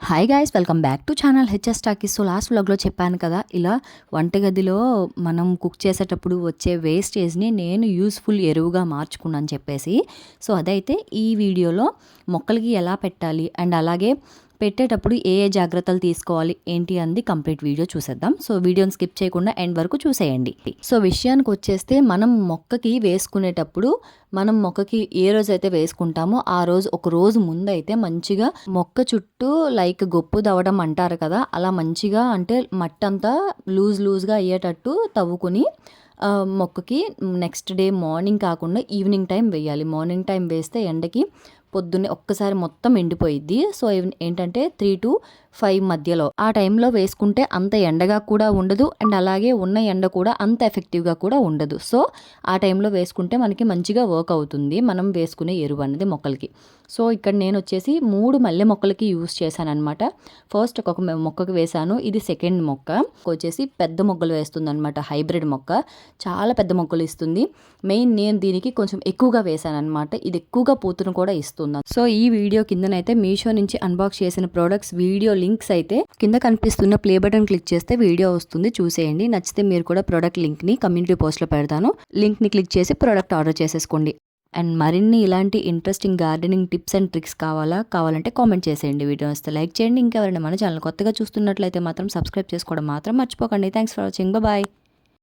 Hi guys, welcome back to channel HS talkies. So last వ్లాగ్లో చెప్పాను కదా, ఇలా వంటగదిలో మనం కుక్ చేసేటప్పుడు వచ్చే వేస్టేజ్ని నేను యూస్ఫుల్ ఎరువుగా మార్చుకున్నాను చెప్పేసి. సో అదైతే ఈ వీడియోలో మొక్కలకి ఎలా పెట్టాలి అండ్ అలాగే పెట్టేటప్పుడు ఏ ఏ జాగ్రత్తలు తీసుకోవాలి ఏంటి అంది కంప్లీట్ వీడియో చూసేద్దాం. సో వీడియోని స్కిప్ చేయకుండా ఎండ్ వరకు చూసేయండి. సో విషయానికి వచ్చేస్తే మనం మొక్కకి వేసుకునేటప్పుడు మనం మొక్కకి ఏ రోజు అయితే వేసుకుంటామో ఆ రోజు ఒక రోజు ముందు అయితే మంచిగా మొక్క చుట్టూ లైక్ గొప్పు తవ్వడం అంటారు కదా, అలా మంచిగా అంటే మట్టి అంతా లూజ్గా అయ్యేటట్టు తవ్వుకుని మొక్కకి నెక్స్ట్ డే మార్నింగ్ కాకుండా ఈవినింగ్ టైం వేయాలి. మార్నింగ్ టైం వేస్తే ఎండకి పొద్దున్నే ఒక్కసారి మొత్తం ఎండిపోయిద్ది. సో ఏంటంటే 3 to 5 మధ్యలో ఆ టైంలో వేసుకుంటే అంత ఎండగా కూడా ఉండదు అండ్ అలాగే ఉన్న ఎండ కూడా అంత ఎఫెక్టివ్గా కూడా ఉండదు. సో ఆ టైంలో వేసుకుంటే మనకి మంచిగా వర్క్ అవుతుంది మనం వేసుకునే ఎరువు అనేది మొక్కలకి. సో ఇక్కడ నేను వచ్చేసి 3 మల్లె మొక్కలకి యూస్ చేశాను అనమాట. ఫస్ట్ ఒక మొక్కకి వేశాను, ఇది సెకండ్ మొక్క వచ్చేసి పెద్ద మొగ్గలు వేస్తుంది అనమాట. హైబ్రిడ్ మొక్క చాలా పెద్ద మొక్కలు ఇస్తుంది. మెయిన్ నేను దీనికి కొంచెం ఎక్కువగా వేశాను అనమాట, ఇది ఎక్కువగా పూతను కూడా ఇస్తుంది. సో ఈ వీడియో కిందనైతే మీషో నుంచి అన్బాక్స్ చేసిన ప్రోడక్ట్స్ వీడియో లింక్స్ అయితే కింద కనిపిస్తున్న ప్లే బటన్ క్లిక్ చేస్తే వీడియో వస్తుంది, చూసేయండి. నచ్చితే మీరు కూడా ప్రోడక్ట్ లింక్ని కమ్యూనిటీ పోస్ట్లో పెడతాను, లింక్ని క్లిక్ చేసి ప్రోడక్ట్ ఆర్డర్ చేసేసుకోండి. అండ్ మరిన్ని ఇలాంటి interesting gardening tips and tricks కావాలంటే కామెంట్ చేసేయండి. వీడియో వస్తే లైక్ చేయండి. ఇంకెవరైనా మన ఛానల్ కొత్తగా చూస్తున్నట్లయితే మాత్రం సబ్స్క్రైబ్ చేసుకోవడం మాత్రం మర్చిపోకండి. Thanks for watching, bye.